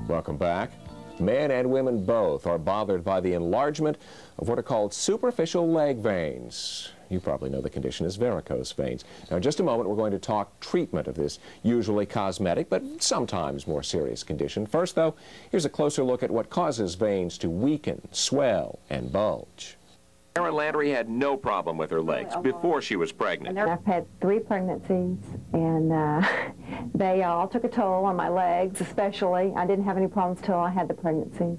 Welcome back. Men and women both are bothered by the enlargement of what are called superficial leg veins. You probably know the condition as varicose veins. Now, in just a moment, we're going to talk treatment of this usually cosmetic but sometimes more serious condition. First, though, here's a closer look at what causes veins to weaken, swell, and bulge. Karen Landry had no problem with her legs before she was pregnant. I've had 3 pregnancies, and they all took a toll on my legs, especially. I didn't have any problems till I had the pregnancies.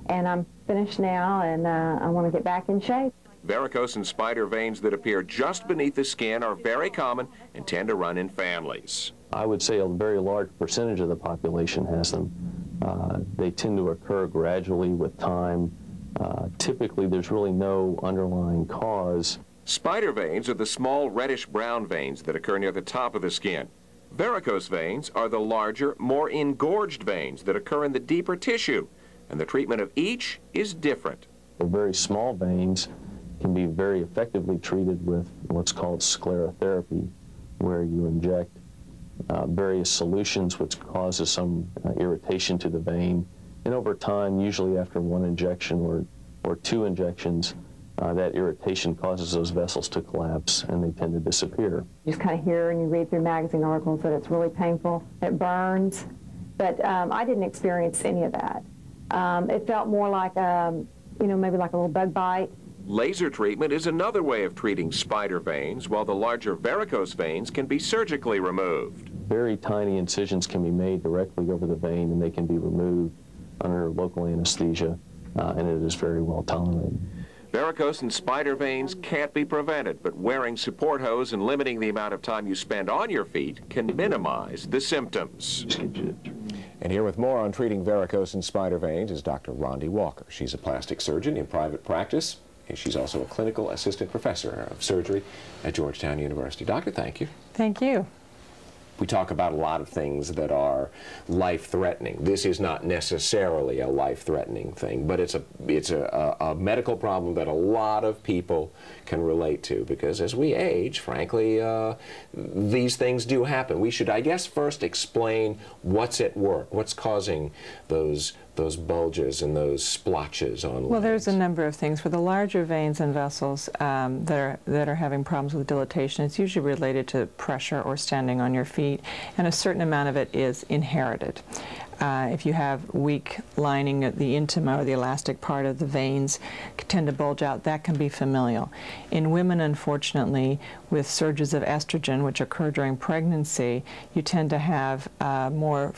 And I'm finished now, and I want to get back in shape. Varicose and spider veins that appear just beneath the skin are very common and tend to run in families. I would say a very large percentage of the population has them. They tend to occur gradually with time. Typically, there's really no underlying cause. Spider veins are the small reddish-brown veins that occur near the top of the skin. Varicose veins are the larger, more engorged veins that occur in the deeper tissue, and the treatment of each is different. The very small veins can be very effectively treated with what's called sclerotherapy, where you inject various solutions which causes some irritation to the vein. And over time, usually after 1 injection or 2 injections, that irritation causes those vessels to collapse and they tend to disappear. You just kind of hear and you read through magazine articles that it's really painful, it burns, but I didn't experience any of that. It felt more like, you know, maybe like a little bug bite. Laser treatment is another way of treating spider veins, while the larger varicose veins can be surgically removed. Very tiny incisions can be made directly over the vein and they can be removed under local anesthesia, and it is very well tolerated. Varicose and spider veins can't be prevented, but wearing support hose and limiting the amount of time you spend on your feet can minimize the symptoms. And here with more on treating varicose and spider veins is Dr. Rhonda Walker. She's a plastic surgeon in private practice, and she's also a clinical assistant professor of surgery at Georgetown University. Doctor, thank you. Thank you. We talk about a lot of things that are life-threatening. This is not necessarily a life-threatening thing, but it's a medical problem that a lot of people can relate to, because as we age, frankly, these things do happen. We should, I guess, first explain what's at work, what's causing those bulges and those splotches on legs. Well, there's a number of things. For the larger veins and vessels that are having problems with dilatation, it's usually related to pressure or standing on your feet, and a certain amount of it is inherited. If you have weak lining at the intima or the elastic part of the veins tend to bulge out, that can be familial. In women, unfortunately, with surges of estrogen, which occur during pregnancy, you tend to have more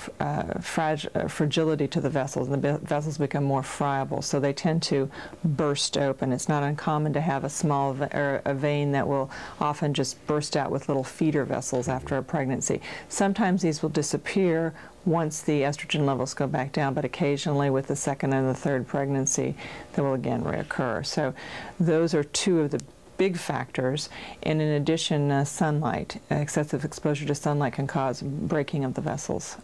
fragility to the vessels, and the vessels become more friable, so they tend to burst open. It's not uncommon to have a vein that will often just burst out with little feeder vessels after a pregnancy. Sometimes these will disappear once the estrogen levels go back down, but occasionally with the 2nd and the 3rd pregnancy, they will again reoccur. So those are 2 of the big factors, and in addition, sunlight. Excessive exposure to sunlight can cause breaking of the vessels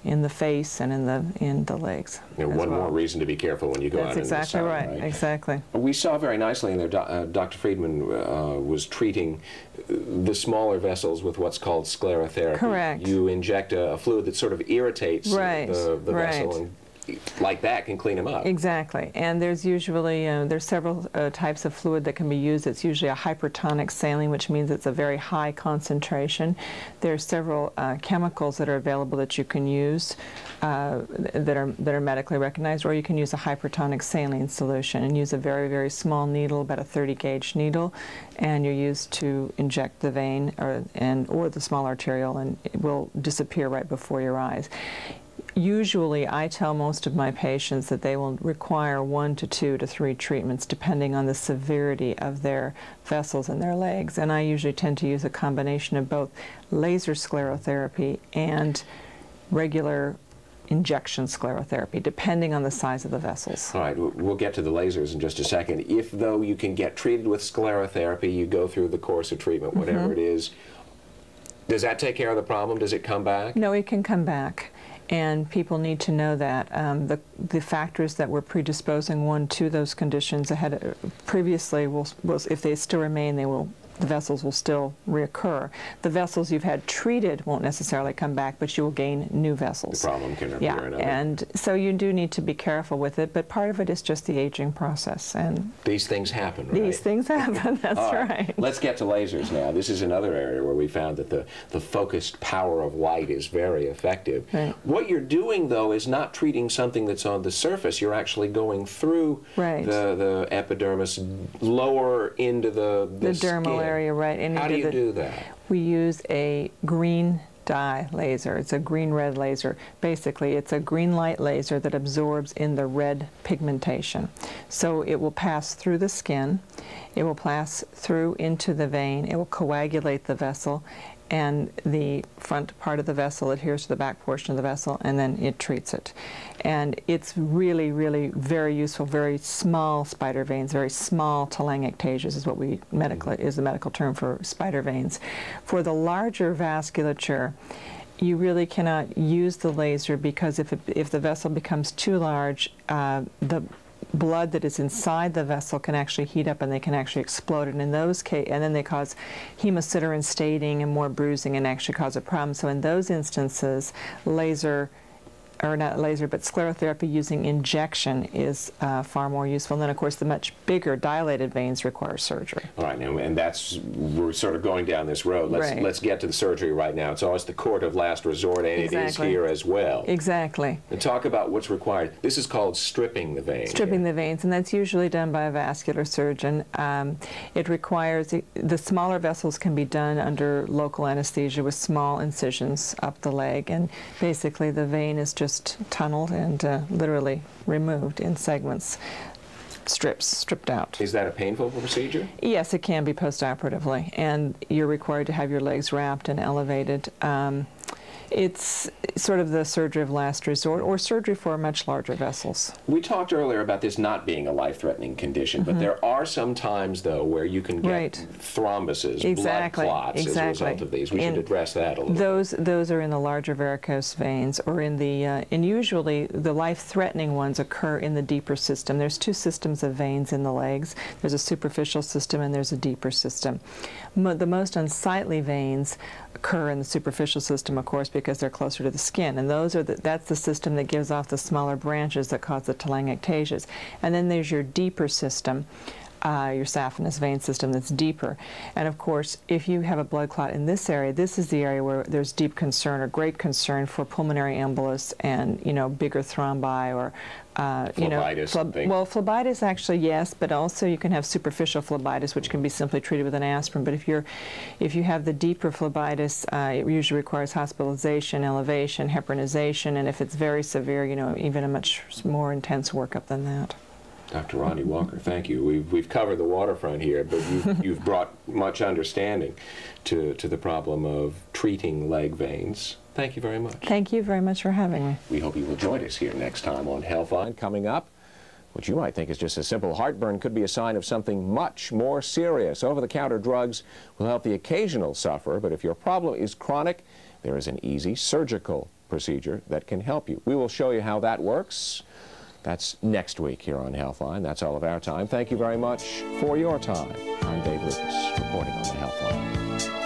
in the face and in the legs. And one more reason to be careful when you go out in the sun. That's exactly right. Exactly. We saw very nicely in there, Dr. Friedman was treating the smaller vessels with what's called sclerotherapy. Correct. You inject a fluid that sort of irritates the vessel, and like that can clean them up. Exactly. And there's usually, there's several types of fluid that can be used. It's usually a hypertonic saline, which means it's a very high concentration. There's several chemicals that are available that you can use that are medically recognized, or you can use a hypertonic saline solution and use a very, very small needle, about a 30-gauge needle, and you're used to inject the vein or the small arteriole, and it will disappear right before your eyes. Usually, I tell most of my patients that they will require 1 to 2 to 3 treatments depending on the severity of their vessels in their legs. And I usually tend to use a combination of both laser sclerotherapy and regular injection sclerotherapy, depending on the size of the vessels. All right, we'll get to the lasers in just a second. If, though, you can get treated with sclerotherapy, you go through the course of treatment, whatever it is, does that take care of the problem? Does it come back? No, it can come back. And people need to know that the factors that were predisposing one to those conditions ahead previously will, if they still remain, they will the vessels will still reoccur. The vessels you've had treated won't necessarily come back, but you will gain new vessels. The problem can appear in other. And so you do need to be careful with it, but part of it is just the aging process. And these things happen, right? These things happen, that's right. Let's get to lasers now. This is another area where we found that the focused power of light is very effective. Right. What you're doing, though, is not treating something that's on the surface. You're actually going through the epidermis, lower into the dermal area, right. And how do you do that? We use a green dye laser. It's a green-red laser. Basically, it's a green light laser that absorbs in the red pigmentation. So it will pass through the skin, it will pass through into the vein, it will coagulate the vessel, and the front part of the vessel adheres to the back portion of the vessel, and then it treats it. And it's really, really very useful. Very small spider veins, very small telangiectasias is what we is the medical term for spider veins. For the larger vasculature, you really cannot use the laser because if the vessel becomes too large, the blood that is inside the vessel can actually heat up and they can actually explode. And in those cases, and then they cause hemosiderin staining and more bruising and actually cause a problem. So in those instances, laser, or not laser, but sclerotherapy using injection is far more useful. And then, of course, the much bigger dilated veins require surgery. All right, and that's, we're sort of going down this road. Let's get to the surgery right now. It's always the court of last resort, and it is here as well. Exactly. And talk about what's required. This is called stripping the vein. Stripping the veins, and that's usually done by a vascular surgeon. It requires, the smaller vessels can be done under local anesthesia with small incisions up the leg, and basically the vein is just tunneled and literally removed in segments, stripped out. Is that a painful procedure? Yes, it can be post-operatively, and you're required to have your legs wrapped and elevated. It's sort of the surgery of last resort, or surgery for much larger vessels. We talked earlier about this not being a life-threatening condition, but there are some times, though, where you can get thrombosis, blood clots as a result of these. We should address that a little bit. Those are in the larger varicose veins, or in the, and usually the life-threatening ones occur in the deeper system. There's two systems of veins in the legs. There's a superficial system and there's a deeper system. The most unsightly veins occur in the superficial system, of course, because they're closer to the skin, and that's the system that gives off the smaller branches that cause the telangiectasias. And then there's your deeper system, your saphenous vein system that's deeper. And of course, if you have a blood clot in this area, this is the area where there's deep concern or great concern for pulmonary embolus and, bigger thrombi or phlebitis. Well, phlebitis actually, yes, but also you can have superficial phlebitis, which can be simply treated with an aspirin. But if you have the deeper phlebitis, it usually requires hospitalization, elevation, heparinization, and if it's very severe, even a much more intense workup than that. Dr. Rodney Walker, thank you. We've covered the waterfront here, but you've brought much understanding to the problem of treating leg veins. Thank you very much. Thank you very much for having me. We hope you will join us here next time on Healthline. Coming up, what you might think is just a simple heartburn could be a sign of something much more serious. Over-the-counter drugs will help the occasional sufferer, but if your problem is chronic, there is an easy surgical procedure that can help you. We will show you how that works. That's next week here on Healthline. That's all of our time. Thank you very much for your time. I'm Dave Lucas, reporting on the Healthline.